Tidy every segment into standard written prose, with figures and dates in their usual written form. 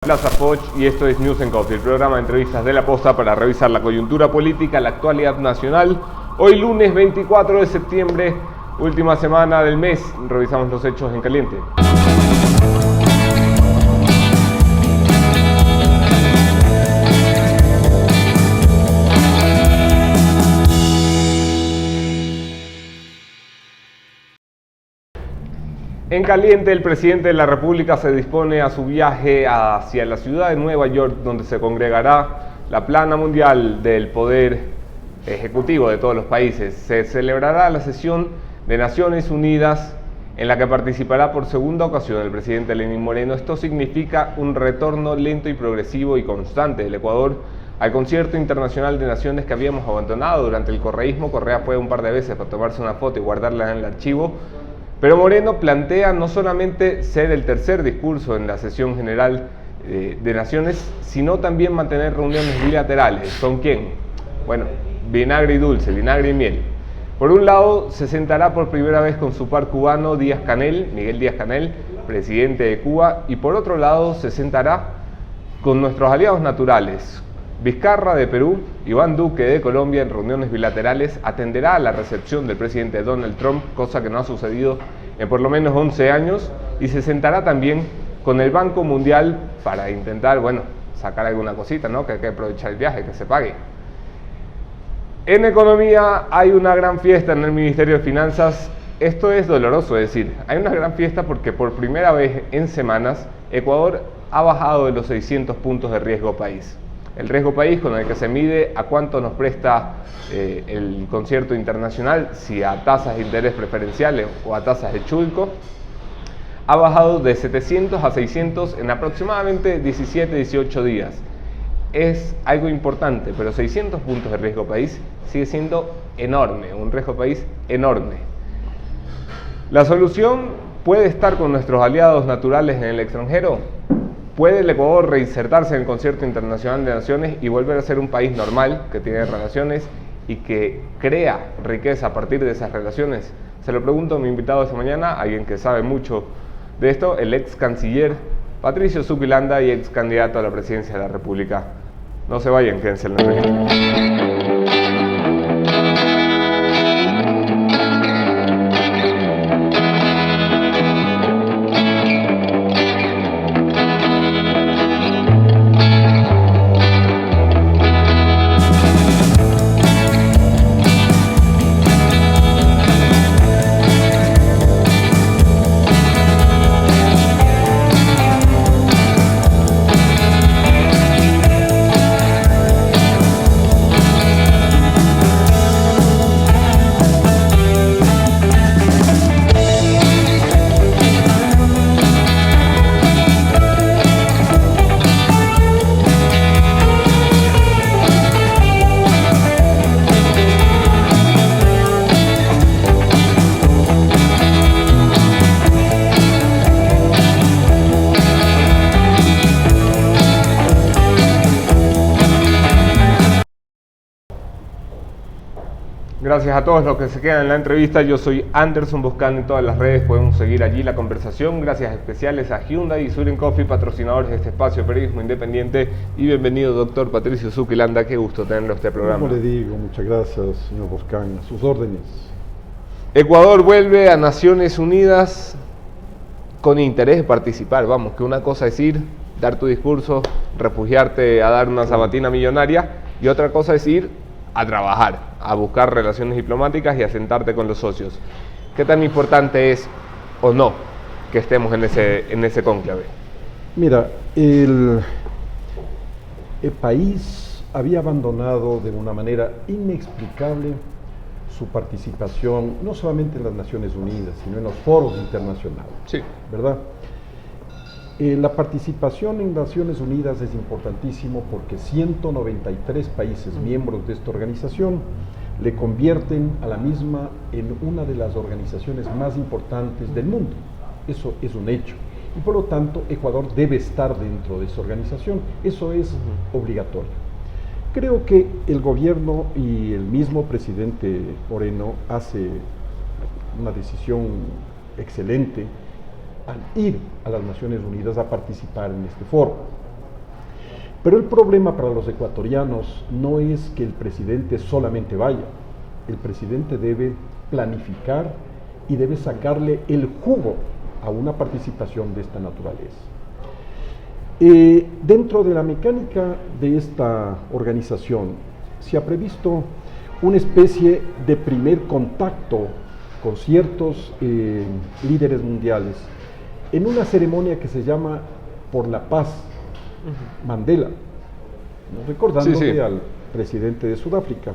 Plaza Foch y esto es News and Coffee, el programa de entrevistas de La Posta para revisar la coyuntura política, la actualidad nacional. Hoy lunes 24 de septiembre, última semana del mes, revisamos los hechos en caliente. En caliente, el presidente de la República se dispone a su viaje hacia la ciudad de Nueva York, donde se congregará la plana mundial del poder ejecutivo de todos los países. Se celebrará la sesión de Naciones Unidas en la que participará por segunda ocasión el presidente Lenín Moreno. Esto significa un retorno lento y progresivo y constante del Ecuador al concierto internacional de naciones que habíamos abandonado durante el correísmo. Correa fue un par de veces para tomarse una foto y guardarla en el archivo. Pero Moreno plantea no solamente ser el tercer discurso en la sesión general de naciones, sino también mantener reuniones bilaterales. ¿Con quién? Bueno, vinagre y dulce, vinagre y miel. Por un lado, se sentará por primera vez con su par cubano Miguel Díaz-Canel, presidente de Cuba, y por otro lado se sentará con nuestros aliados naturales. Vizcarra de Perú, Iván Duque de Colombia, en reuniones bilaterales atenderá a la recepción del presidente Donald Trump, cosa que no ha sucedido en por lo menos 11 años, y se sentará también con el Banco Mundial para intentar, sacar alguna cosita, ¿no? Que hay que aprovechar el viaje, que se pague. En economía hay una gran fiesta en el Ministerio de Finanzas. Esto es doloroso decir, hay una gran fiesta porque por primera vez en semanas Ecuador ha bajado de los 600 puntos de riesgo país. El riesgo país con el que se mide a cuánto nos presta el concierto internacional, si a tasas de interés preferenciales o a tasas de chulco, ha bajado de 700 a 600 en aproximadamente 17-18 días. Es algo importante, pero 600 puntos de riesgo país sigue siendo enorme, un riesgo país enorme. La solución puede estar con nuestros aliados naturales en el extranjero. ¿Puede el Ecuador reinsertarse en el concierto internacional de naciones y volver a ser un país normal que tiene relaciones y que crea riqueza a partir de esas relaciones? Se lo pregunto a mi invitado esta mañana, alguien que sabe mucho de esto, el ex canciller Patricio Zupi Landa y ex candidato a la presidencia de la República. No se vayan, quédense en la entrevista. Gracias a todos los que se quedan en la entrevista. Yo soy Anderson Boscan en todas las redes. Podemos seguir allí la conversación. Gracias especiales a Hyundai y Surin Coffee, patrocinadores de este espacio de periodismo independiente. Y bienvenido, doctor Patricio Zupi Landa. Qué gusto tenerlo en este programa. Como le digo, muchas gracias, señor Boscan. A sus órdenes. Ecuador vuelve a Naciones Unidas con interés de participar. Vamos, que una cosa es ir, dar tu discurso, refugiarte a dar una sabatina millonaria, y otra cosa es ir a trabajar, a buscar relaciones diplomáticas y a sentarte con los socios. ¿Qué tan importante es o no que estemos en ese cónclave? Mira, el país había abandonado de una manera inexplicable su participación, no solamente en las Naciones Unidas, sino en los foros internacionales. Sí. ¿Verdad? La participación en Naciones Unidas es importantísimo porque 193 países miembros de esta organización le convierten a la misma en una de las organizaciones más importantes del mundo. Eso es un hecho. Y por lo tanto, Ecuador debe estar dentro de esa organización. Eso es obligatorio. Creo que el gobierno y el mismo presidente Moreno hace una decisión excelente al ir a las Naciones Unidas a participar en este foro. Pero el problema para los ecuatorianos no es que el presidente solamente vaya. El presidente debe planificar y debe sacarle el jugo a una participación de esta naturaleza. Dentro de la mecánica de esta organización se ha previsto una especie de primer contacto con ciertos líderes mundiales en una ceremonia que se llama Por la Paz Mandela, ¿no? Recordándole al presidente de Sudáfrica.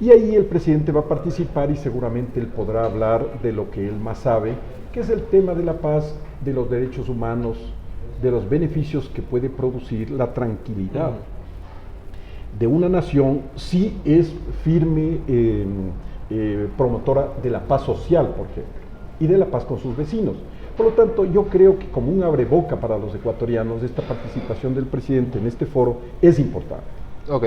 Y ahí el presidente va a participar y seguramente él podrá hablar de lo que él más sabe, que es el tema de la paz, de los derechos humanos, de los beneficios que puede producir la tranquilidad de una nación si es firme promotora de la paz social, por ejemplo, y de la paz con sus vecinos. Por lo tanto, yo creo que como un abreboca para los ecuatorianos, esta participación del presidente en este foro es importante. Ok.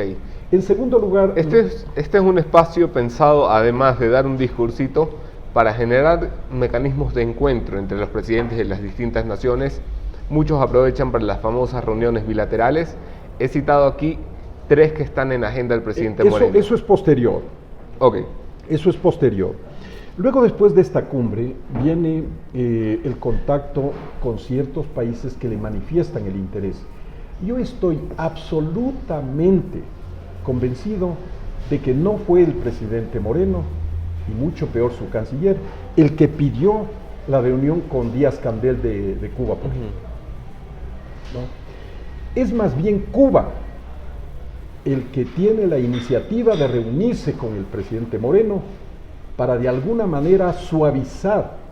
En segundo lugar... Este es un espacio pensado, además de dar un discursito, para generar mecanismos de encuentro entre los presidentes de las distintas naciones. Muchos aprovechan para las famosas reuniones bilaterales. He citado aquí 3 que están en agenda del presidente Moreno. Eso es posterior. Ok. Eso es posterior. Luego, después de esta cumbre, viene el contacto con ciertos países que le manifiestan el interés. Yo estoy absolutamente convencido de que no fue el presidente Moreno, y mucho peor su canciller, el que pidió la reunión con Díaz-Canel de Cuba, por ejemplo. ¿No? Es más bien Cuba el que tiene la iniciativa de reunirse con el presidente Moreno para de alguna manera suavizar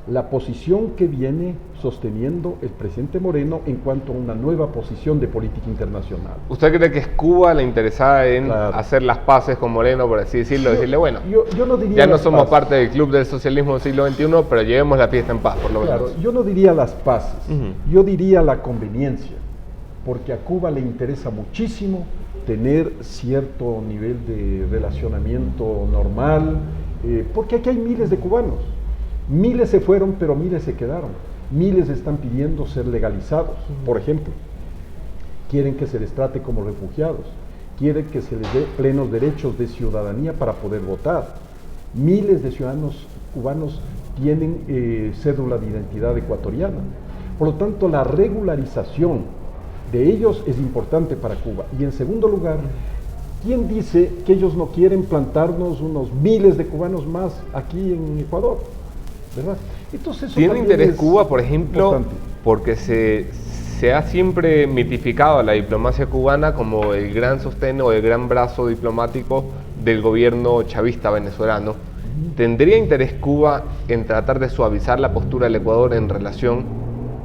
la posición que viene sosteniendo el presidente Moreno en cuanto a una nueva posición de política internacional. ¿Usted cree que es Cuba la interesada en hacer las paces con Moreno, por así decirlo? Decirle, bueno, yo no diría ya no somos parte del club del socialismo del siglo XXI, pero llevemos la fiesta en paz, por lo menos. Claro, yo no diría las paces, yo diría la conveniencia, porque a Cuba le interesa muchísimo tener cierto nivel de relacionamiento normal, porque aquí hay miles de cubanos. Miles se fueron, pero miles se quedaron. Miles están pidiendo ser legalizados, por ejemplo. Quieren que se les trate como refugiados. Quieren que se les dé plenos derechos de ciudadanía para poder votar. Miles de ciudadanos cubanos tienen cédula de identidad ecuatoriana. Por lo tanto, la regularización de ellos es importante para Cuba. Y en segundo lugar, ¿quién dice que ellos no quieren plantarnos unos miles de cubanos más aquí en Ecuador? ¿Verdad? Entonces, ¿tiene interés Cuba, por ejemplo, importante, porque se ha siempre mitificado a la diplomacia cubana como el gran sostén o el gran brazo diplomático del gobierno chavista venezolano? ¿Tendría interés Cuba en tratar de suavizar la postura del Ecuador en relación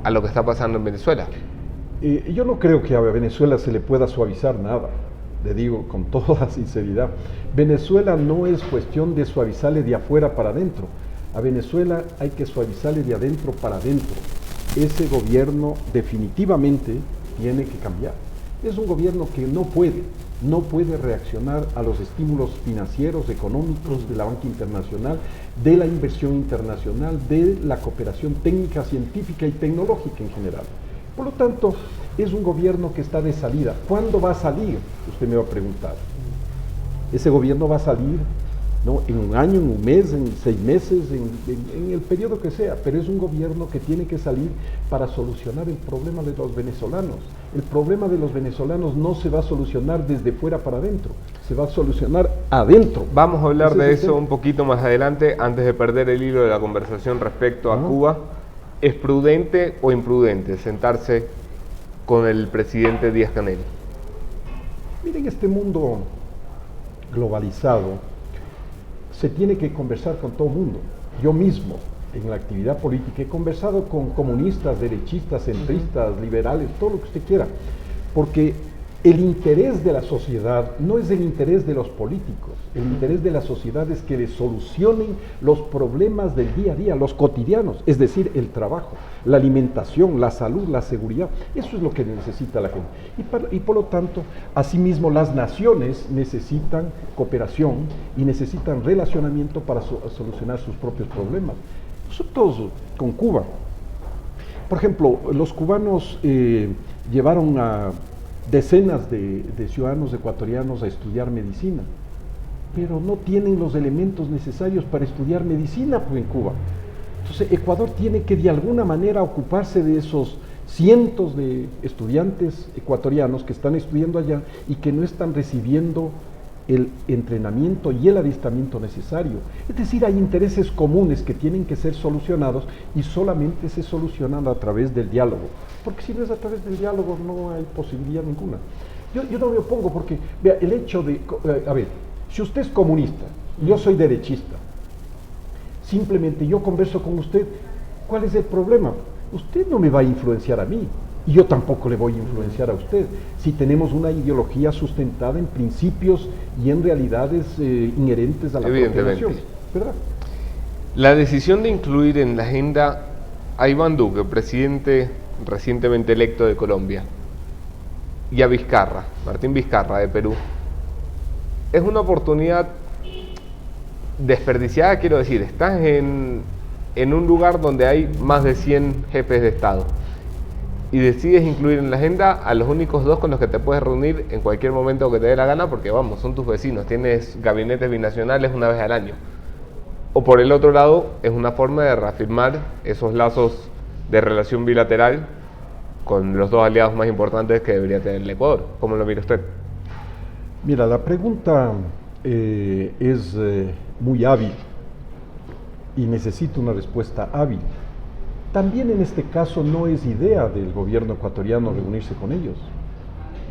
a lo que está pasando en Venezuela? Yo no creo que a Venezuela se le pueda suavizar nada, le digo con toda sinceridad. Venezuela no es cuestión de suavizarle de afuera para adentro. A Venezuela hay que suavizarle de adentro para adentro. Ese gobierno definitivamente tiene que cambiar. Es un gobierno que no puede reaccionar a los estímulos financieros, económicos de la banca internacional, de la inversión internacional, de la cooperación técnica, científica y tecnológica en general. Por lo tanto, es un gobierno que está de salida. ¿Cuándo va a salir? Usted me va a preguntar. Ese gobierno va a salir, ¿no?, en un año, en un mes, en 6 meses, en el periodo que sea, pero es un gobierno que tiene que salir para solucionar el problema de los venezolanos. El problema de los venezolanos no se va a solucionar desde fuera para adentro, se va a solucionar adentro. Vamos a hablar de eso un poquito más adelante, antes de perder el hilo de la conversación respecto a Cuba. ¿Es prudente o imprudente sentarse con el presidente Díaz-Canel? Miren, este mundo globalizado se tiene que conversar con todo el mundo. Yo mismo, en la actividad política, he conversado con comunistas, derechistas, centristas, liberales, todo lo que usted quiera, porque el interés de la sociedad no es el interés de los políticos, el interés de la sociedad es que le solucionen los problemas del día a día, los cotidianos, es decir, el trabajo, la alimentación, la salud, la seguridad. Eso es lo que necesita la gente. Y por lo tanto, asimismo, las naciones necesitan cooperación y necesitan relacionamiento para solucionar sus propios problemas. Nosotros con Cuba, por ejemplo, los cubanos llevaron decenas de ciudadanos ecuatorianos a estudiar medicina, pero no tienen los elementos necesarios para estudiar medicina en Cuba. Entonces Ecuador tiene que de alguna manera ocuparse de esos cientos de estudiantes ecuatorianos que están estudiando allá y que no están recibiendo el entrenamiento y el adiestramiento necesario. Es decir, hay intereses comunes que tienen que ser solucionados y solamente se solucionan a través del diálogo, porque si no es a través del diálogo no hay posibilidad ninguna. Yo no me opongo porque, vea, el hecho de, a ver, si usted es comunista, yo soy derechista, simplemente yo converso con usted, ¿cuál es el problema? Usted no me va a influenciar a mí, y yo tampoco le voy a influenciar a usted, si tenemos una ideología sustentada en principios y en realidades inherentes a la propia nación, ¿verdad? La decisión de incluir en la agenda a Iván Duque, presidente recientemente electo de Colombia, y a Vizcarra, Martín Vizcarra de Perú, es una oportunidad desperdiciada, quiero decir. Estás en un lugar donde hay más de 100 jefes de Estado y decides incluir en la agenda a los únicos dos con los que te puedes reunir en cualquier momento que te dé la gana, porque vamos, son tus vecinos, tienes gabinetes binacionales una vez al año. O por el otro lado, es una forma de reafirmar esos lazos de relación bilateral con los dos aliados más importantes que debería tener el Ecuador. ¿Cómo lo mira usted? Mira, la pregunta es muy hábil y necesita una respuesta hábil. También en este caso no es idea del gobierno ecuatoriano reunirse con ellos.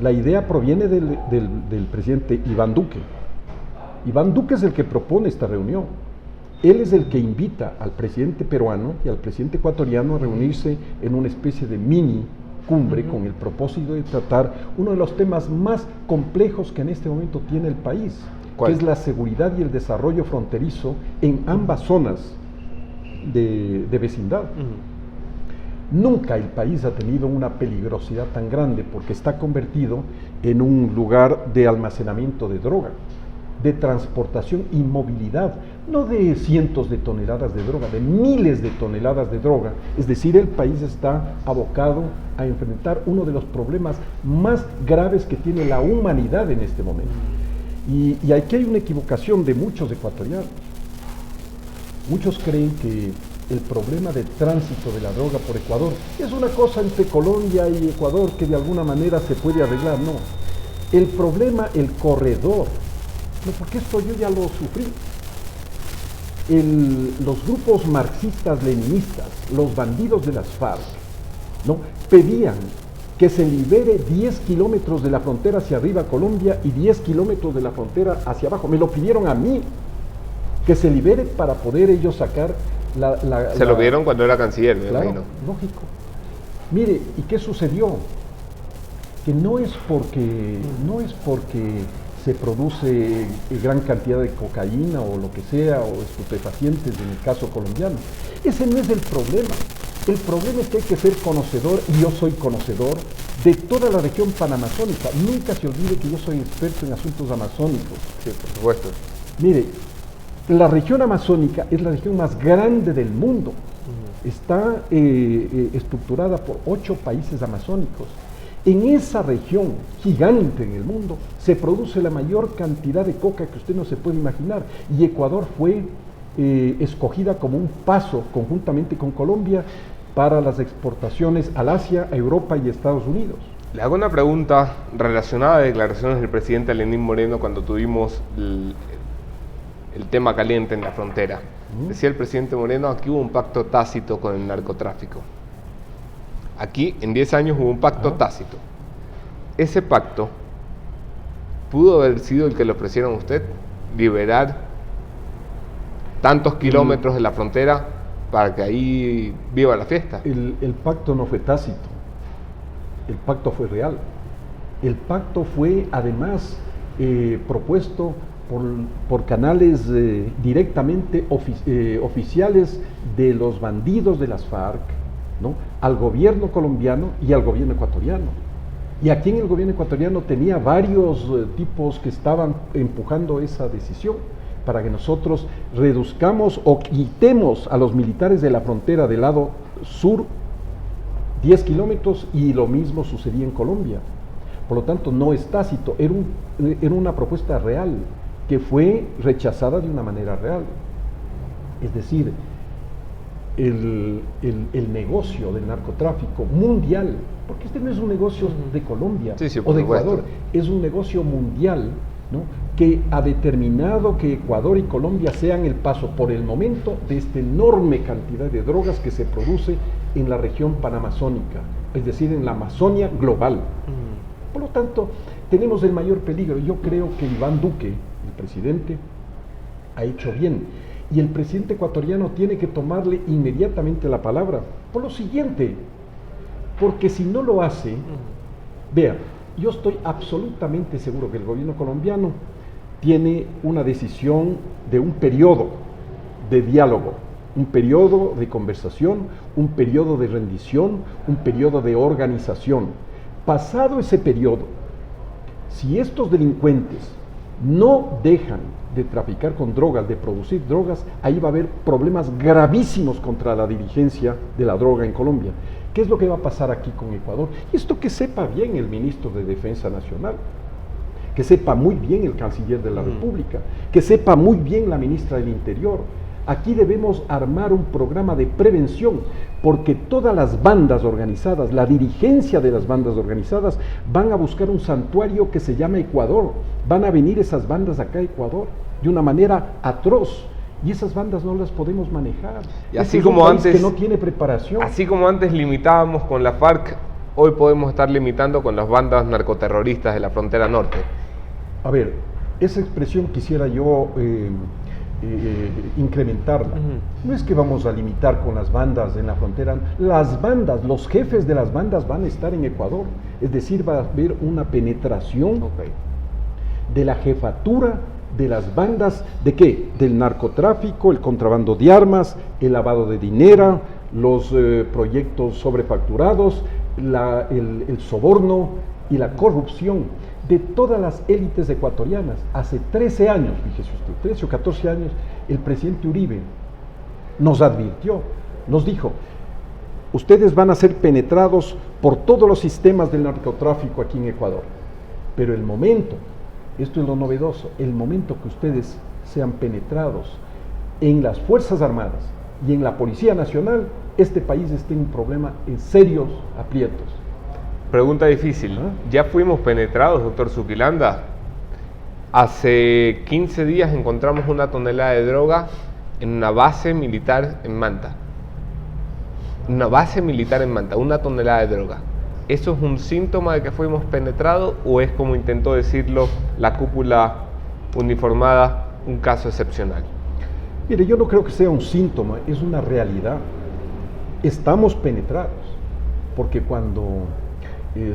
La idea proviene del presidente Iván Duque. Iván Duque es el que propone esta reunión. Él es el que invita al presidente peruano y al presidente ecuatoriano a reunirse en una especie de mini cumbre con el propósito de tratar uno de los temas más complejos que en este momento tiene el país, que es la seguridad y el desarrollo fronterizo en ambas zonas de vecindad. Nunca el país ha tenido una peligrosidad tan grande porque está convertido en un lugar de almacenamiento de droga, de transportación y movilidad, no de cientos de toneladas de droga, de miles de toneladas de droga. Es decir, el país está abocado a enfrentar uno de los problemas más graves que tiene la humanidad en este momento. Y aquí hay una equivocación de muchos ecuatorianos. Muchos creen que el problema del tránsito de la droga por Ecuador es una cosa entre Colombia y Ecuador que de alguna manera se puede arreglar. No, el problema, el corredor, no, porque esto yo ya lo sufrí. Los grupos marxistas-leninistas, los bandidos de las FARC, ¿no?, pedían que se libere 10 kilómetros de la frontera hacia arriba Colombia y 10 kilómetros de la frontera hacia abajo. Me lo pidieron a mí, que se libere para poder ellos sacar Se lo vieron cuando era canciller, me imagino. Lógico. Mire, ¿y qué sucedió? Que no es porque se produce gran cantidad de cocaína o lo que sea, o estupefacientes en el caso colombiano. Ese no es el problema. El problema es que hay que ser conocedor, y yo soy conocedor, de toda la región panamazónica. Nunca se olvide que yo soy experto en asuntos amazónicos. Sí, por supuesto. Mire, la región amazónica es la región más grande del mundo. Está estructurada por 8 países amazónicos. En esa región gigante en el mundo se produce la mayor cantidad de coca que usted no se puede imaginar, y Ecuador fue escogida como un paso conjuntamente con Colombia para las exportaciones al Asia, a Europa y a Estados Unidos. Le hago una pregunta relacionada a declaraciones del presidente Lenín Moreno cuando tuvimos el tema caliente en la frontera. Decía el presidente Moreno, aquí hubo un pacto tácito con el narcotráfico. Aquí en 10 años hubo un pacto tácito. Ese pacto pudo haber sido el que le ofrecieron a usted, liberar tantos kilómetros de la frontera para que ahí viva la fiesta. El pacto no fue tácito, el pacto fue real. El pacto fue además propuesto por canales directamente oficiales de los bandidos de las FARC, ¿no?, al gobierno colombiano y al gobierno ecuatoriano. Y aquí en el gobierno ecuatoriano tenía varios tipos que estaban empujando esa decisión para que nosotros reduzcamos o quitemos a los militares de la frontera del lado sur 10 kilómetros, y lo mismo sucedía en Colombia. Por lo tanto, no es tácito, era una propuesta real que fue rechazada de una manera real. Es decir, el negocio del narcotráfico mundial, porque este no es un negocio de Colombia o de Ecuador, es un negocio mundial, ¿no?, que ha determinado que Ecuador y Colombia sean el paso por el momento de esta enorme cantidad de drogas que se produce en la región panamazónica, es decir, en la Amazonia global. Por lo tanto, tenemos el mayor peligro. Yo creo que Iván Duque, el presidente, ha hecho bien. Y el presidente ecuatoriano tiene que tomarle inmediatamente la palabra. Por lo siguiente, porque si no lo hace, vean, yo estoy absolutamente seguro que el gobierno colombiano tiene una decisión de un periodo de diálogo, un periodo de conversación, un periodo de rendición, un periodo de organización. Pasado ese periodo, si estos delincuentes no dejan de traficar con drogas, de producir drogas, ahí va a haber problemas gravísimos contra la dirigencia de la droga en Colombia. ¿Qué es lo que va a pasar aquí con Ecuador? Y esto que sepa bien el ministro de Defensa Nacional, que sepa muy bien el canciller de la República, que sepa muy bien la ministra del Interior. Aquí debemos armar un programa de prevención, porque todas las bandas organizadas, la dirigencia de las bandas organizadas, van a buscar un santuario que se llama Ecuador. Van a venir esas bandas acá a Ecuador de una manera atroz, y esas bandas no las podemos manejar. Y así como antes, que no tiene preparación. Así como antes limitábamos con la FARC, hoy podemos estar limitando con las bandas narcoterroristas de la frontera norte. A ver, esa expresión quisiera yo incrementarla. No es que vamos a limitar con las bandas en la frontera. Las bandas, los jefes de las bandas van a estar en Ecuador. Es decir, va a haber una penetración de la jefatura de las bandas. ¿De qué? Del narcotráfico, el contrabando de armas, el lavado de dinero, los proyectos sobrefacturados, el soborno y la corrupción de todas las élites ecuatorianas. Hace 13 años, fíjese usted, 13 o 14 años, el presidente Uribe nos advirtió, nos dijo: ustedes van a ser penetrados por todos los sistemas del narcotráfico aquí en Ecuador, pero el momento, esto es lo novedoso, el momento que ustedes sean penetrados en las Fuerzas Armadas y en la Policía Nacional, este país está en un problema, en serios aprietos. Pregunta difícil. ¿Ya fuimos penetrados, doctor Zuquilanda? Hace 15 días encontramos una tonelada de droga en una base militar en Manta. Una base militar en Manta, una tonelada de droga. ¿Eso es un síntoma de que fuimos penetrados o es, como intentó decirlo la cúpula uniformada, un caso excepcional? Mire, yo no creo que sea un síntoma, es una realidad. Estamos penetrados, porque cuando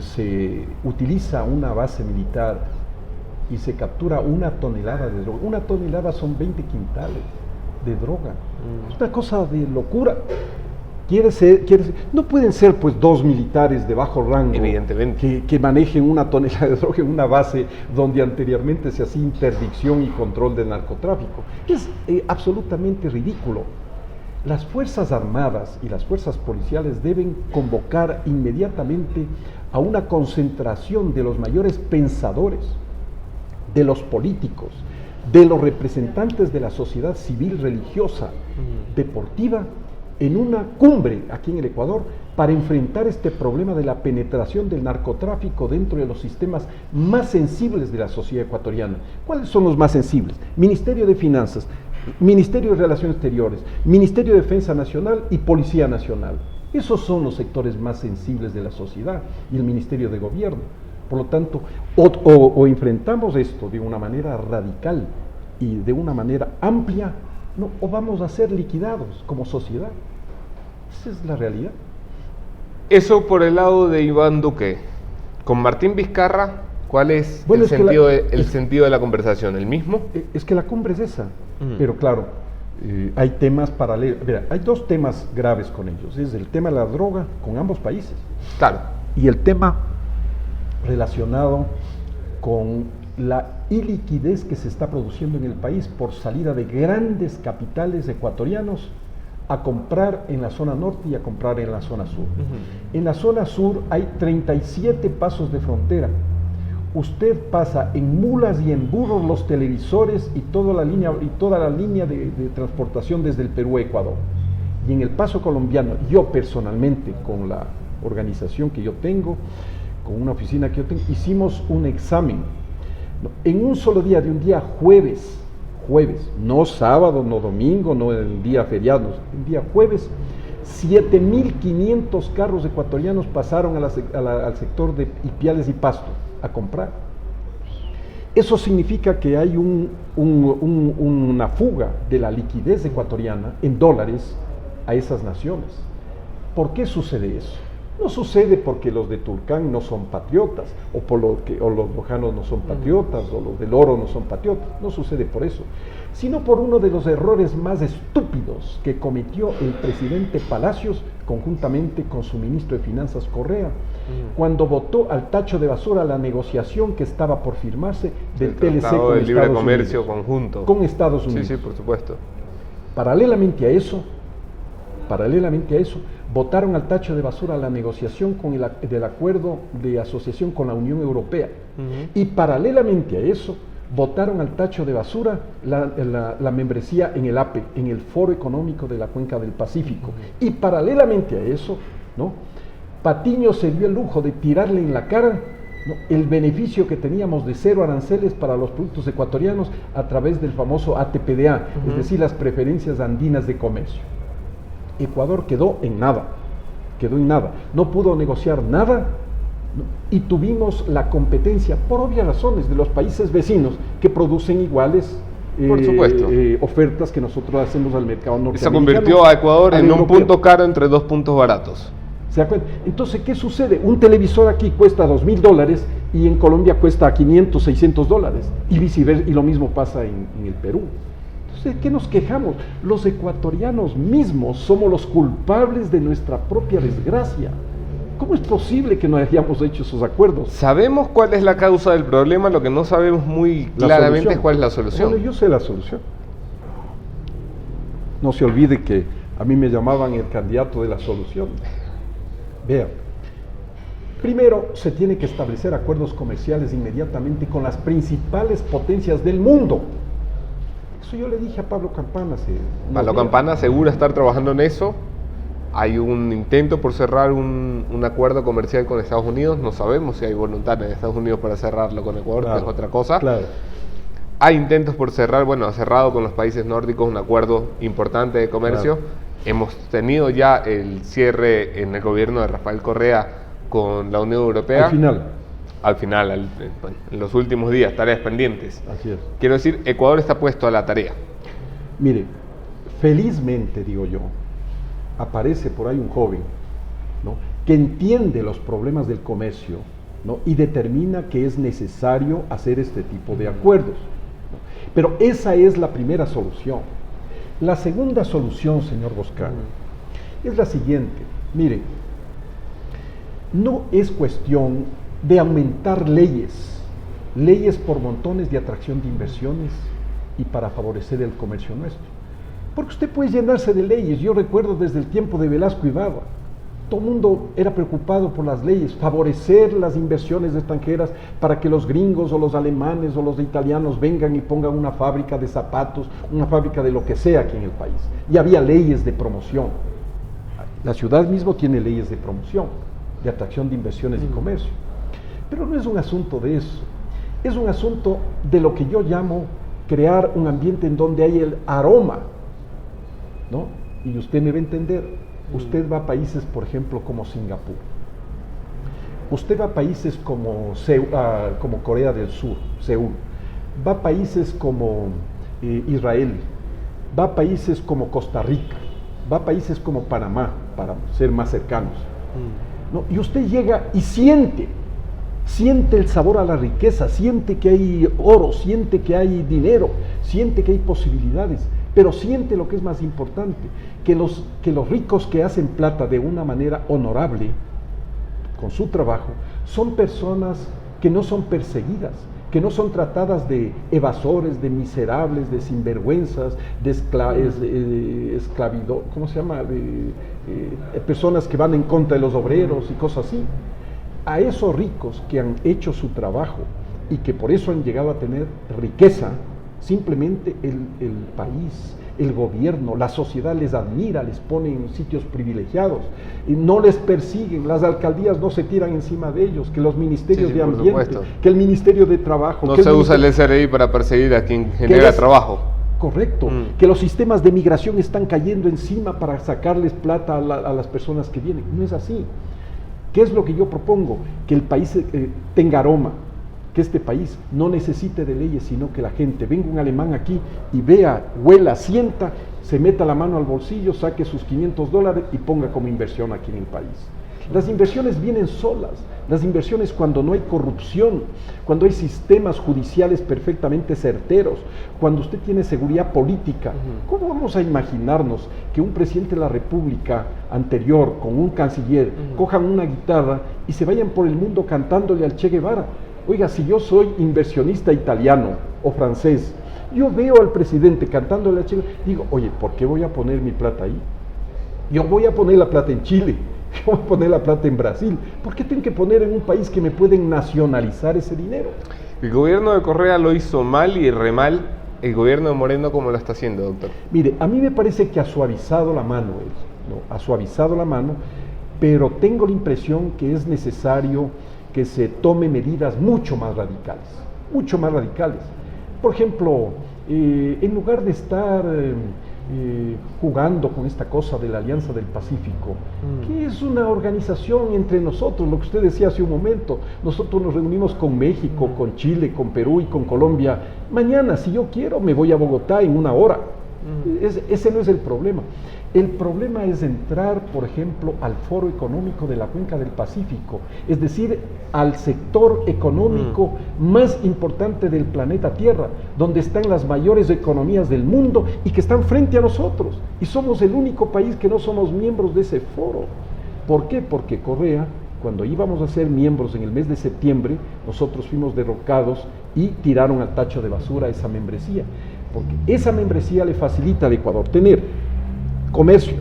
se utiliza una base militar y se captura una tonelada de droga, una tonelada son 20 quintales de droga, es una cosa de locura. No pueden ser pues 2 militares de bajo rango, evidentemente, que manejen una tonelada de droga en una base donde anteriormente se hacía interdicción y control del narcotráfico. Es absolutamente ridículo. Las Fuerzas Armadas y las Fuerzas Policiales deben convocar inmediatamente a una concentración de los mayores pensadores, de los políticos, de los representantes de la sociedad civil, religiosa, deportiva, en una cumbre aquí en el Ecuador para enfrentar este problema de la penetración del narcotráfico dentro de los sistemas más sensibles de la sociedad ecuatoriana. ¿Cuáles son los más sensibles? Ministerio de Finanzas, Ministerio de Relaciones Exteriores, Ministerio de Defensa Nacional y Policía Nacional. Esos son los sectores más sensibles de la sociedad y el Ministerio de Gobierno. Por lo tanto, o enfrentamos esto de una manera radical y de una manera amplia, ¿no?, o vamos a ser liquidados como sociedad. Esa es la realidad. Eso por el lado de Iván Duque. Con Martín Vizcarra, ¿cuál es el sentido de la conversación? ¿El mismo? Es que la cumbre es esa, pero claro, hay temas paralelos. Mira, hay 2 temas graves con ellos. Es el tema de la droga con ambos países. Claro. Y el tema relacionado con la iliquidez que se está produciendo en el país por salida de grandes capitales ecuatorianos a comprar en la zona norte y a comprar en la zona sur. En la zona sur hay 37 pasos de frontera usted pasa en mulas y en burros los televisores y toda la línea de transportación desde el Perú a Ecuador. Y en el paso colombiano, yo personalmente, con la organización que yo tengo, con una oficina que yo tengo, hicimos un examen, ¿no? En un solo día, de un día jueves, no sábado, no domingo, no el día feriado, el día jueves, 7.500 carros ecuatorianos pasaron al sector de Ipiales y Pasto a comprar. Eso significa que hay una fuga de la liquidez ecuatoriana en dólares a esas naciones. ¿Por qué sucede eso? No sucede porque los de Tulcán no son patriotas, o los lojanos no son patriotas, o los del Oro no son patriotas. No sucede por eso, sino por uno de los errores más estúpidos que cometió el presidente Palacios conjuntamente con su ministro de Finanzas Correa, cuando votó al tacho de basura la negociación que estaba por firmarse del TLC con el libre comercio conjunto con Estados Unidos. Sí, por supuesto. Paralelamente a eso, votaron al tacho de basura la negociación del acuerdo de asociación con la Unión Europea. Y paralelamente a eso, votaron al tacho de basura la membresía en el APE, en el Foro Económico de la Cuenca del Pacífico. Y paralelamente a eso, ¿no?, Patiño se dio el lujo de tirarle en la cara, ¿no?, el beneficio que teníamos de 0 aranceles para los productos ecuatorianos a través del famoso ATPDA, es decir, las preferencias andinas de comercio. Ecuador quedó en nada, no pudo negociar nada, ¿no?, y tuvimos la competencia, por obvias razones, de los países vecinos que producen iguales por supuesto, ofertas que nosotros hacemos al mercado norteamericano. Y se convirtió a Ecuador en un punto caro entre 2 puntos baratos. ¿Se da cuenta? Entonces, ¿qué sucede? Un televisor aquí cuesta $2.000 y en Colombia cuesta $500, $600, y viceversa, y lo mismo pasa en el Perú. Entonces, ¿de qué nos quejamos? Los ecuatorianos mismos somos los culpables de nuestra propia desgracia. ¿Cómo es posible que no hayamos hecho esos acuerdos? Sabemos cuál es la causa del problema, lo que no sabemos muy claramente es cuál es la solución. Bueno, yo sé la solución. No se olvide que a mí me llamaban el candidato de la solución. Vean, primero se tiene que establecer acuerdos comerciales inmediatamente con las principales potencias del mundo. Eso yo le dije a Pablo Campana. Pablo Campana asegura estar trabajando en eso. Hay un intento por cerrar un acuerdo comercial con Estados Unidos. No sabemos si hay voluntad en Estados Unidos para cerrarlo con Ecuador, claro, que es otra cosa. Claro. Hay intentos por cerrar, bueno, ha cerrado con los países nórdicos un acuerdo importante de comercio. Claro. Hemos tenido ya el cierre en el gobierno de Rafael Correa con la Unión Europea. Al final, en los últimos días, tareas pendientes. Así es. Quiero decir, Ecuador está puesto a la tarea. Mire, felizmente, digo yo, aparece por ahí un joven, ¿no?, que entiende los problemas del comercio, ¿no?, y determina que es necesario hacer este tipo de acuerdos, ¿no? Pero esa es la primera solución. La segunda solución, señor Boscán, es la siguiente. Mire, no es cuestión de aumentar leyes por montones de atracción de inversiones y para favorecer el comercio nuestro. Porque usted puede llenarse de leyes. Yo recuerdo desde el tiempo de Velasco Ibarra, todo el mundo era preocupado por las leyes, favorecer las inversiones extranjeras para que los gringos o los alemanes o los italianos vengan y pongan una fábrica de zapatos, una fábrica de lo que sea aquí en el país. Y había leyes de promoción. La ciudad mismo tiene leyes de promoción, de atracción de inversiones y comercio. Pero no es un asunto de eso. Es un asunto de lo que yo llamo crear un ambiente en donde hay el aroma, ¿no? Y usted me va a entender. Usted va a países, por ejemplo, como Singapur. Usted va a países como Corea del Sur, Seúl. Va a países como Israel. Va a países como Costa Rica. Va a países como Panamá, para ser más cercanos, ¿no? Y usted llega y siente el sabor a la riqueza, siente que hay oro, siente que hay dinero, siente que hay posibilidades. Pero siente lo que es más importante, que los ricos que hacen plata de una manera honorable, con su trabajo, son personas que no son perseguidas, que no son tratadas de evasores, de miserables, de sinvergüenzas, de esclavitud, ¿cómo se llama? Personas que van en contra de los obreros y cosas así. A esos ricos que han hecho su trabajo y que por eso han llegado a tener riqueza. Simplemente el país, el gobierno, la sociedad les admira, les pone en sitios privilegiados, y no les persiguen, las alcaldías no se tiran encima de ellos, que los ministerios de ambiente, que el Ministerio de Trabajo... No se usa el SRI para perseguir a quien genera trabajo. Correcto, que los sistemas de migración están cayendo encima para sacarles plata a las personas que vienen. No es así. ¿Qué es lo que yo propongo? Que el país tenga aroma, que este país no necesite de leyes, sino que la gente, venga un alemán aquí y vea, huela, sienta, se meta la mano al bolsillo, saque sus $500 y ponga como inversión aquí en el país. Las inversiones vienen solas, las inversiones cuando no hay corrupción, cuando hay sistemas judiciales perfectamente certeros, cuando usted tiene seguridad política. ¿Cómo vamos a imaginarnos que un presidente de la República anterior con un canciller cojan una guitarra y se vayan por el mundo cantándole al Che Guevara? Oiga, si yo soy inversionista italiano o francés, yo veo al presidente cantándole al Che Guevara, digo, oye, ¿por qué voy a poner mi plata ahí? Yo voy a poner la plata en Chile, yo voy a poner la plata en Brasil. ¿Por qué tengo que poner en un país que me pueden nacionalizar ese dinero? El gobierno de Correa lo hizo mal y re mal. ¿El gobierno de Moreno cómo lo está haciendo, doctor? Mire, a mí me parece que ha suavizado la mano él, ¿no? Ha suavizado la mano, pero tengo la impresión que es necesario que se tome medidas mucho más radicales, mucho más radicales. Por ejemplo, en lugar de estar jugando con esta cosa de la Alianza del Pacífico, que es una organización entre nosotros, lo que usted decía hace un momento, nosotros nos reunimos con México, con Chile, con Perú y con Colombia. Mañana, si yo quiero, me voy a Bogotá en 1 hora. Ese no es el problema. El problema es entrar, por ejemplo, al Foro Económico de la Cuenca del Pacífico, es decir, al sector económico más importante del planeta Tierra, donde están las mayores economías del mundo y que están frente a nosotros. Y somos el único país que no somos miembros de ese foro. ¿Por qué? Porque Correa, cuando íbamos a ser miembros en el mes de septiembre, nosotros fuimos derrocados y tiraron al tacho de basura esa membresía. Porque esa membresía le facilita al Ecuador tener comercio,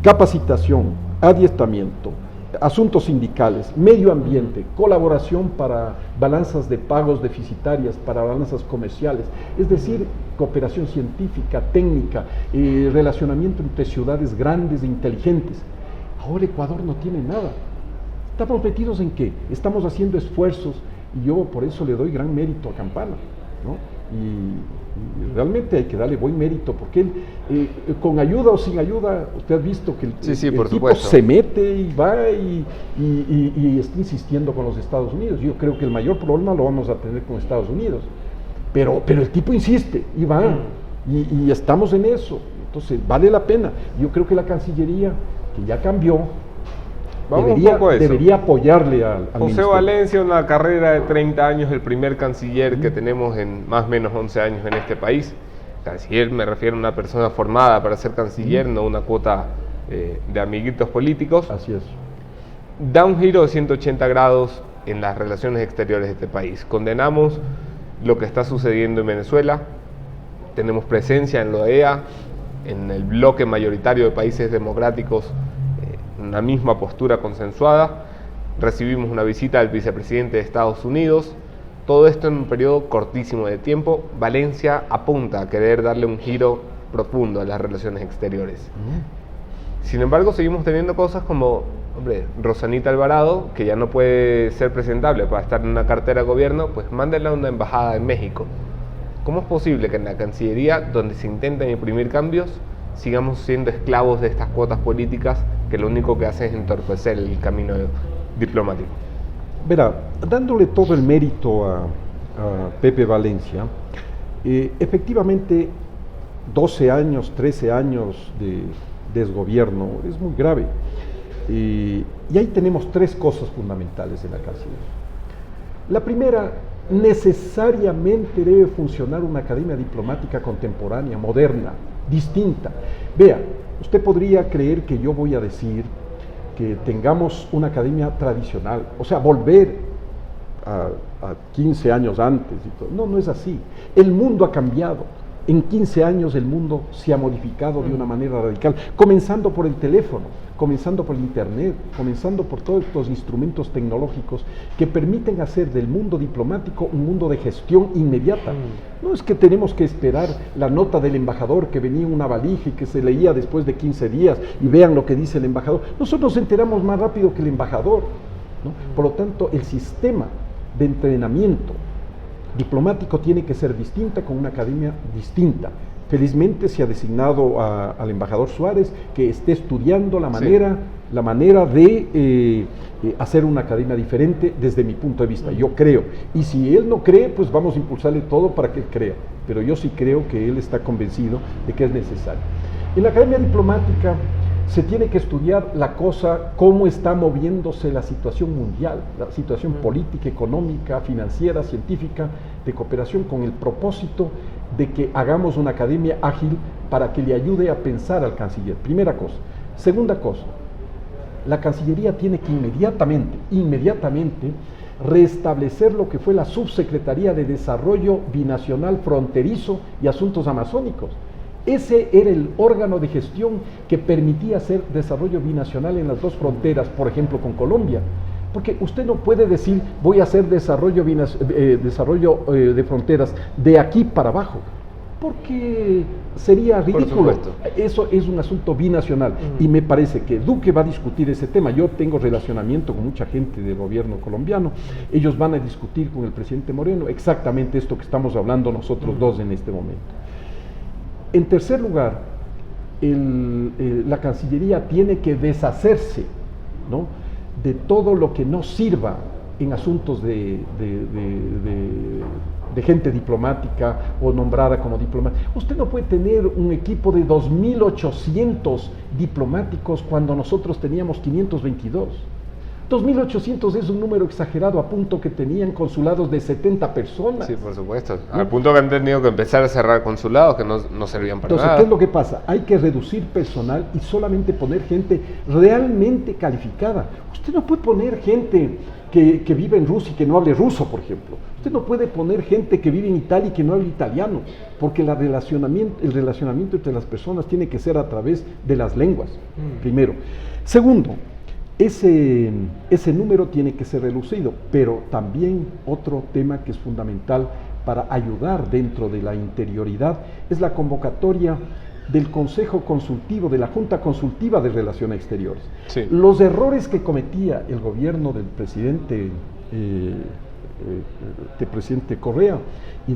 capacitación, adiestramiento, asuntos sindicales, medio ambiente, colaboración para balanzas de pagos deficitarias, para balanzas comerciales, es decir, cooperación científica, técnica, relacionamiento entre ciudades grandes e inteligentes. Ahora Ecuador no tiene nada. ¿Estamos metidos en qué? Estamos haciendo esfuerzos y yo por eso le doy gran mérito a Campana, ¿no? Y realmente hay que darle buen mérito, porque él, con ayuda o sin ayuda, usted ha visto que el tipo se mete y va y está insistiendo con los Estados Unidos. Yo creo que el mayor problema lo vamos a tener con Estados Unidos, pero el tipo insiste y va, y estamos en eso, entonces vale la pena. Yo creo que la Cancillería, que ya cambió, debería apoyarle al José ministerio. Valencia, una carrera de 30 años, el primer canciller que tenemos en más o menos 11 años en este país. Canciller me refiero a una persona formada para ser canciller, no una cuota de amiguitos políticos. Así es. Da un giro de 180 grados en las relaciones exteriores de este país. Condenamos lo que está sucediendo en Venezuela, tenemos presencia en la OEA, en el bloque mayoritario de países democráticos, una misma postura consensuada. Recibimos una visita del vicepresidente de Estados Unidos, todo esto en un periodo cortísimo de tiempo. Valencia apunta a querer darle un giro profundo a las relaciones exteriores. Sin embargo, seguimos teniendo cosas como, Rosanita Alvarado, que ya no puede ser presentable para estar en una cartera de gobierno, pues mándenla a una embajada en México. ¿Cómo es posible que en la Cancillería, donde se intentan imprimir cambios, sigamos siendo esclavos de estas cuotas políticas que lo único que hacen es entorpecer el camino diplomático? Verá, dándole todo el mérito a Pepe Valencia, efectivamente 12 años, 13 años de desgobierno es muy grave. Y ahí tenemos 3 cosas fundamentales en la Cancillería. La primera, necesariamente debe funcionar una academia diplomática contemporánea, moderna, distinta. Vea, usted podría creer que yo voy a decir que tengamos una academia tradicional, o sea, volver a 15 años antes y todo. No, no es así. El mundo ha cambiado. En 15 años el mundo se ha modificado de una manera radical, comenzando por el teléfono, comenzando por el internet, comenzando por todos estos instrumentos tecnológicos que permiten hacer del mundo diplomático un mundo de gestión inmediata. No es que tenemos que esperar la nota del embajador que venía en una valija y que se leía después de 15 días y vean lo que dice el embajador. Nosotros nos enteramos más rápido que el embajador, ¿no? Por lo tanto, el sistema de entrenamiento diplomático tiene que ser distinta, con una academia distinta. Felizmente se ha designado al embajador Suárez que esté estudiando la manera de hacer una academia diferente desde mi punto de vista. Yo creo, y si él no cree, pues vamos a impulsarle todo para que él crea, pero yo sí creo que él está convencido de que es necesario. En la academia diplomática se tiene que estudiar cómo está moviéndose la situación mundial, la situación política, económica, financiera, científica, de cooperación, con el propósito de que hagamos una academia ágil para que le ayude a pensar al canciller. Primera cosa. Segunda cosa, la Cancillería tiene que inmediatamente restablecer lo que fue la Subsecretaría de Desarrollo Binacional Fronterizo y Asuntos Amazónicos. Ese era el órgano de gestión que permitía hacer desarrollo binacional en las dos fronteras, por ejemplo con Colombia. Porque usted no puede decir, voy a hacer desarrollo de fronteras de aquí para abajo, porque sería ridículo. Eso es un asunto binacional, y me parece que Duque va a discutir ese tema. Yo tengo relacionamiento con mucha gente del gobierno colombiano, ellos van a discutir con el presidente Moreno exactamente esto que estamos hablando nosotros dos en este momento. En tercer lugar, la Cancillería tiene que deshacerse, ¿no?, de todo lo que no sirva en asuntos de gente diplomática o nombrada como diplomática. Usted no puede tener un equipo de 2.800 diplomáticos cuando nosotros teníamos 522. 2.800 es un número exagerado, a punto que tenían consulados de 70 personas. Sí, por supuesto. Al punto que han tenido que empezar a cerrar consulados que no servían para nada. Entonces, ¿qué es lo que pasa? Hay que reducir personal y solamente poner gente realmente calificada. Usted no puede poner gente que vive en Rusia y que no hable ruso, por ejemplo. Usted no puede poner gente que vive en Italia y que no hable italiano, porque el relacionamiento entre las personas tiene que ser a través de las lenguas, primero. Segundo, ese número tiene que ser reducido, pero también otro tema que es fundamental para ayudar dentro de la interioridad es la convocatoria del Consejo Consultivo, de la Junta Consultiva de Relaciones Exteriores. Sí. Los errores que cometía el gobierno del presidente Correa y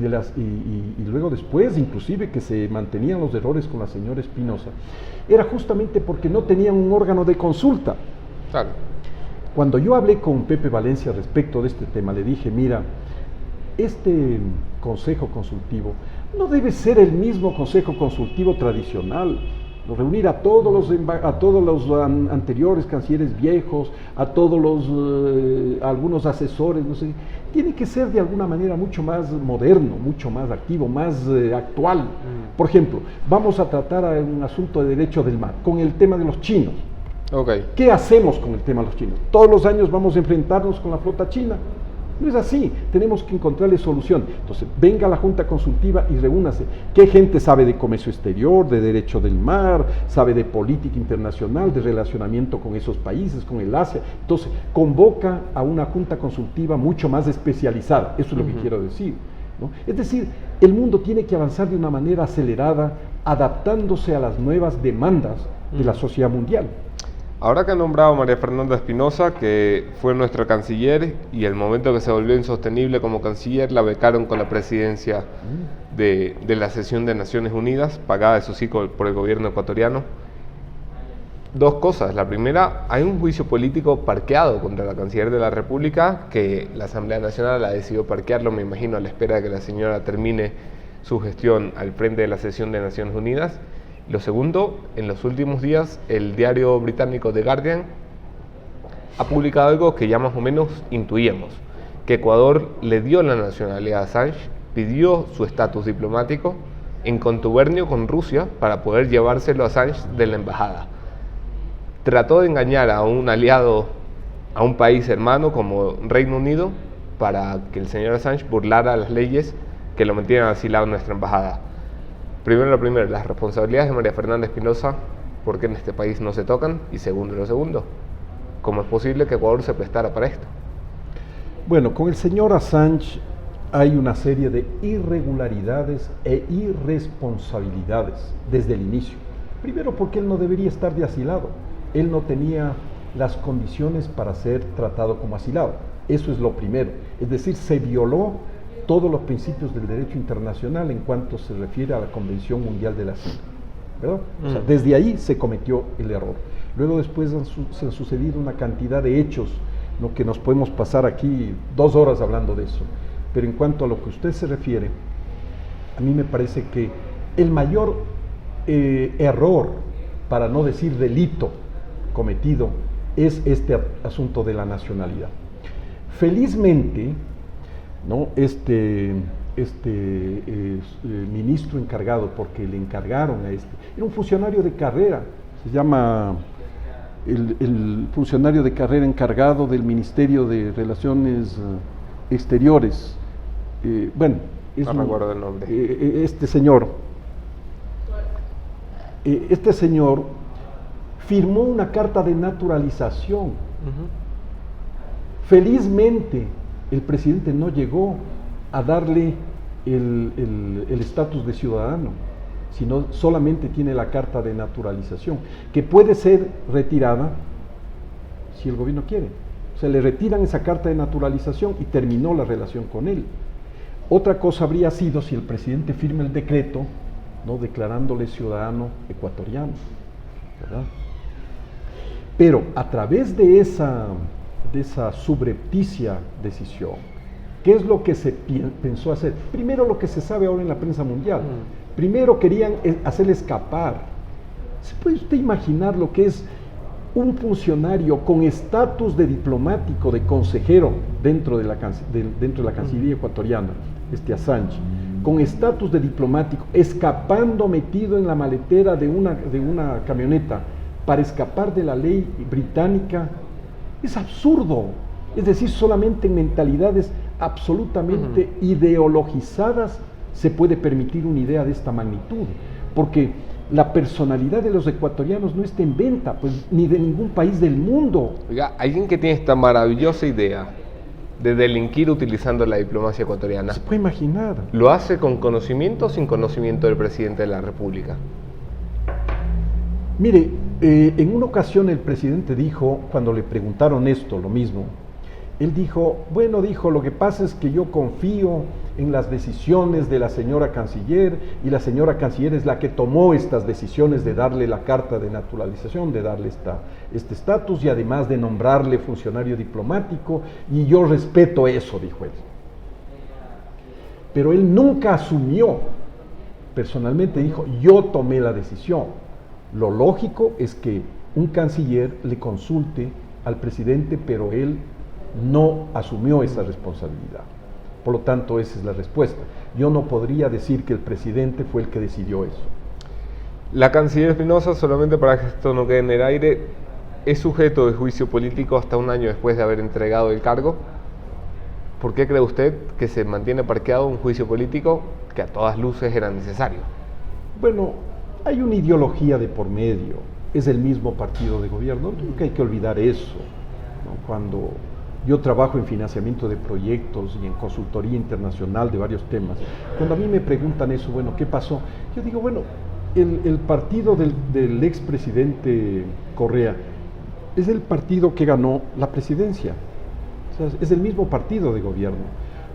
luego después inclusive que se mantenían los errores con la señora Espinosa, era justamente porque no tenían un órgano de consulta. Claro. Cuando yo hablé con Pepe Valencia respecto de este tema, le dije, mira, este consejo consultivo no debe ser el mismo consejo consultivo tradicional, reunir a todos los anteriores cancilleres viejos, a algunos asesores, no sé, tiene que ser de alguna manera mucho más moderno, mucho más activo, más actual. Por ejemplo, vamos a tratar un asunto de derecho del mar, con el tema de los chinos. Okay. ¿Qué hacemos con el tema de los chinos? Todos los años vamos a enfrentarnos con la flota china. No es así, tenemos que encontrarle solución. Entonces, venga a la Junta Consultiva y reúnase. ¿Qué gente sabe de comercio exterior, de derecho del mar, sabe de política internacional, de relacionamiento con esos países, con el Asia? Entonces, convoca a una Junta Consultiva mucho más especializada. Eso es lo que quiero decir, ¿no? Es decir, el mundo tiene que avanzar de una manera acelerada, adaptándose a las nuevas demandas de la sociedad mundial. Ahora que ha nombrado a María Fernanda Espinosa, que fue nuestra canciller, y el momento que se volvió insostenible como canciller, la becaron con la presidencia de la sesión de Naciones Unidas, pagada eso sí por el gobierno ecuatoriano. Dos cosas. La primera, hay un juicio político parqueado contra la canciller de la República, que la Asamblea Nacional ha decidido parquearlo, me imagino, a la espera de que la señora termine su gestión al frente de la sesión de Naciones Unidas. Lo segundo, en los últimos días el diario británico The Guardian ha publicado algo que ya más o menos intuíamos, que Ecuador le dio la nacionalidad a Assange, pidió su estatus diplomático en contubernio con Rusia para poder llevárselo a Assange de la embajada. Trató de engañar a un aliado, a un país hermano como Reino Unido, para que el señor Assange burlara las leyes que lo mantienen asilado en nuestra embajada. Primero lo primero, las responsabilidades de María Fernanda Espinosa, ¿por qué en este país no se tocan? Y segundo, lo segundo, ¿cómo es posible que Ecuador se prestara para esto? Bueno, con el señor Assange hay una serie de irregularidades e irresponsabilidades desde el inicio. Primero porque él no debería estar de asilado, él no tenía las condiciones para ser tratado como asilado, eso es lo primero, es decir, se violó todos los principios del derecho internacional en cuanto se refiere a la Convención Mundial del Asilo, ¿verdad? O sea, desde ahí se cometió el error. Luego después se han sucedido una cantidad de hechos, ¿no?, que nos podemos pasar aquí 2 horas hablando de eso. Pero en cuanto a lo que usted se refiere, a mí me parece que el mayor error, para no decir delito, cometido es este asunto de la nacionalidad. Felizmente, ¿no?, ministro encargado, porque le encargaron a era un funcionario de carrera, se llama el funcionario de carrera encargado del Ministerio de Relaciones Exteriores, bueno, no recuerdo el nombre. Este señor firmó una carta de naturalización. Felizmente el presidente no llegó a darle el estatus de ciudadano, sino solamente tiene la carta de naturalización, que puede ser retirada si el gobierno quiere. O sea, le retiran esa carta de naturalización y terminó la relación con él. Otra cosa habría sido si el presidente firma el decreto, ¿no?, declarándole ciudadano ecuatoriano, ¿verdad? Pero a través de esa subrepticia decisión, ¿qué es lo que se pensó hacer? Primero, lo que se sabe ahora en la prensa mundial. Primero querían hacerle escapar. ¿Se puede usted imaginar lo que es un funcionario con estatus de diplomático, de consejero dentro de la Cancillería ecuatoriana, Assange, con estatus de diplomático, escapando, metido en la maletera de una camioneta para escapar de la ley británica? Es absurdo. Es decir, solamente en mentalidades absolutamente ideologizadas se puede permitir una idea de esta magnitud, porque la personalidad de los ecuatorianos no está en venta, pues, ni de ningún país del mundo. Oiga, alguien que tiene esta maravillosa idea de delinquir utilizando la diplomacia ecuatoriana, ¿se puede imaginar? ¿Lo hace con conocimiento o sin conocimiento del presidente de la República? Mire, en una ocasión el presidente dijo, cuando le preguntaron esto, lo mismo, él dijo, bueno, lo que pasa es que yo confío en las decisiones de la señora canciller, y la señora canciller es la que tomó estas decisiones de darle la carta de naturalización, de darle este estatus, y además de nombrarle funcionario diplomático, y yo respeto eso, dijo él. Pero él nunca asumió, personalmente dijo, yo tomé la decisión. Lo lógico es que un canciller le consulte al presidente, pero él no asumió esa responsabilidad. Por lo tanto, esa es la respuesta. Yo no podría decir que el presidente fue el que decidió eso. La canciller Espinosa, solamente para que esto no quede en el aire, es sujeto de juicio político hasta un año después de haber entregado el cargo. ¿Por qué cree usted que se mantiene parqueado un juicio político que a todas luces era necesario? Bueno, hay una ideología de por medio. Es el mismo partido de gobierno. Nunca hay que olvidar eso, ¿no? Cuando yo trabajo en financiamiento de proyectos y en consultoría internacional de varios temas, cuando a mí me preguntan eso, bueno, ¿qué pasó? Yo digo, bueno, el partido del expresidente Correa es el partido que ganó la presidencia. O sea, es el mismo partido de gobierno.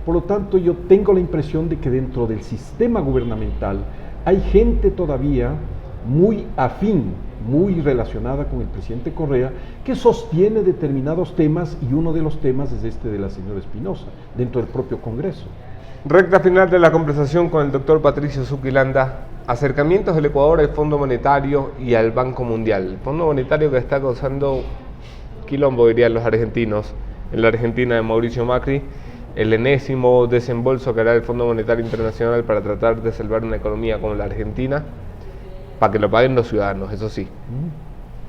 Por lo tanto, yo tengo la impresión de que dentro del sistema gubernamental hay gente todavía muy afín, muy relacionada con el presidente Correa, que sostiene determinados temas, y uno de los temas es este de la señora Espinosa, dentro del propio Congreso. Recta final de la conversación con el doctor Patricio Zuquilanda. Acercamientos del Ecuador al Fondo Monetario y al Banco Mundial. El Fondo Monetario que está causando quilombo, dirían los argentinos, en la Argentina de Mauricio Macri, el enésimo desembolso que hará el Fondo Monetario Internacional para tratar de salvar una economía como la Argentina, para que lo paguen los ciudadanos, eso sí.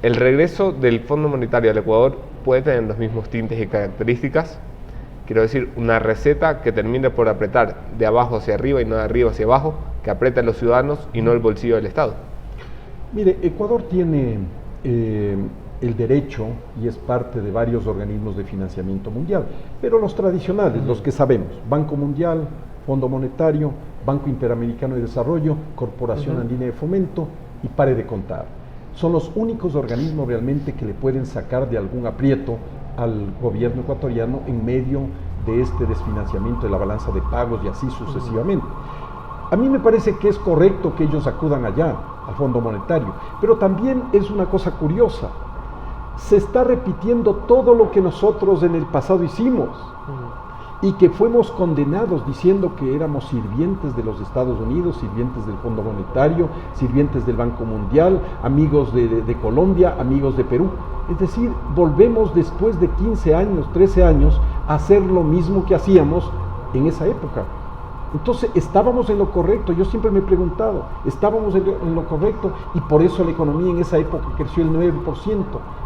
El regreso del Fondo Monetario al Ecuador puede tener los mismos tintes y características. Quiero decir, una receta que termine por apretar de abajo hacia arriba y no de arriba hacia abajo, que aprieta a los ciudadanos y no el bolsillo del Estado. Mire, Ecuador tiene el derecho y es parte de varios organismos de financiamiento mundial, pero los tradicionales, los que sabemos, Banco Mundial, Fondo Monetario, Banco Interamericano de Desarrollo, Corporación Andina de Fomento y pare de contar. Son los únicos organismos realmente que le pueden sacar de algún aprieto al gobierno ecuatoriano en medio de este desfinanciamiento de la balanza de pagos y así sucesivamente. A mí me parece que es correcto que ellos acudan allá, al Fondo Monetario, pero también es una cosa curiosa. Se está repitiendo todo lo que nosotros en el pasado hicimos y que fuimos condenados diciendo que éramos sirvientes de los Estados Unidos, sirvientes del Fondo Monetario, sirvientes del Banco Mundial, amigos de Colombia, amigos de Perú. Es decir, volvemos después de 15 años, 13 años, a hacer lo mismo que hacíamos en esa época. Entonces, estábamos en lo correcto, yo siempre me he preguntado, estábamos en lo correcto y por eso la economía en esa época creció el 9%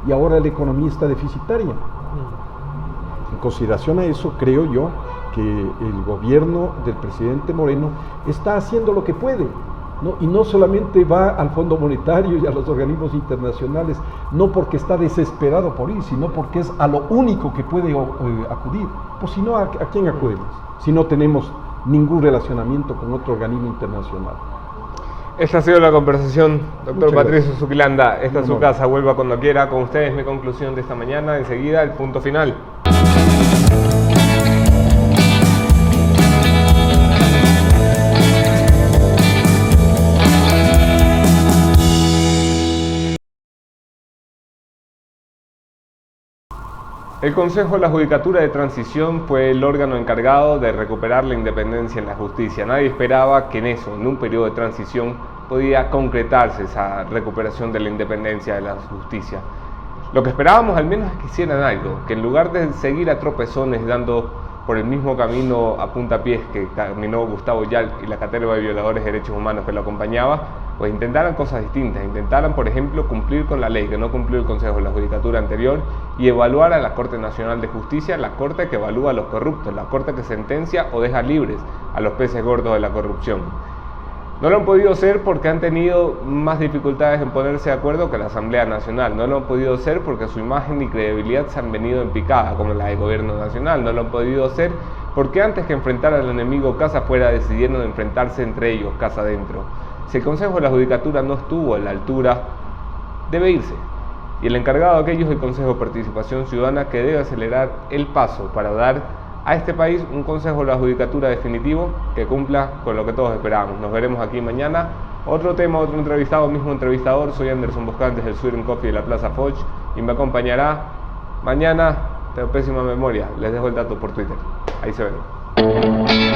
y ahora la economía está deficitaria. En consideración a eso, creo yo que el gobierno del presidente Moreno está haciendo lo que puede, ¿no? Y no solamente va al Fondo Monetario y a los organismos internacionales, no porque está desesperado por ir, sino porque es a lo único que puede acudir. Pues si no, ¿a quién acudimos? Si no tenemos ningún relacionamiento con otro organismo internacional. Esta ha sido la conversación, doctor Patricio Zuquilanda. Esta es su casa, vuelva cuando quiera. Con ustedes mi conclusión de esta mañana, enseguida el punto final. El Consejo de la Judicatura de Transición fue el órgano encargado de recuperar la independencia en la justicia. Nadie esperaba que en eso, en un periodo de transición, podía concretarse esa recuperación de la independencia de la justicia. Lo que esperábamos al menos es que hicieran algo, que en lugar de seguir a tropezones dando por el mismo camino a puntapiés que caminó Gustavo Yalc y la caterva de violadores de derechos humanos que lo acompañaba, pues intentaran cosas distintas, intentaran, por ejemplo, cumplir con la ley que no cumplió el Consejo de la Judicatura anterior y evaluar a la Corte Nacional de Justicia, la Corte que evalúa a los corruptos, la Corte que sentencia o deja libres a los peces gordos de la corrupción. No lo han podido hacer porque han tenido más dificultades en ponerse de acuerdo que la Asamblea Nacional. No lo han podido hacer porque su imagen y credibilidad se han venido en picada, como la del Gobierno Nacional. No lo han podido hacer porque antes que enfrentar al enemigo casa afuera decidieron enfrentarse entre ellos casa adentro. Si el Consejo de la Judicatura no estuvo a la altura, debe irse. Y el encargado de aquello es el Consejo de Participación Ciudadana, que debe acelerar el paso para dar a este país un Consejo de la Judicatura definitivo que cumpla con lo que todos esperamos. Nos veremos aquí mañana. Otro tema, otro entrevistado, mismo entrevistador. Soy Anderson Boscantes del Sweden Coffee de la Plaza Foch y me acompañará mañana. Tengo pésima memoria, les dejo el dato por Twitter. Ahí se ven.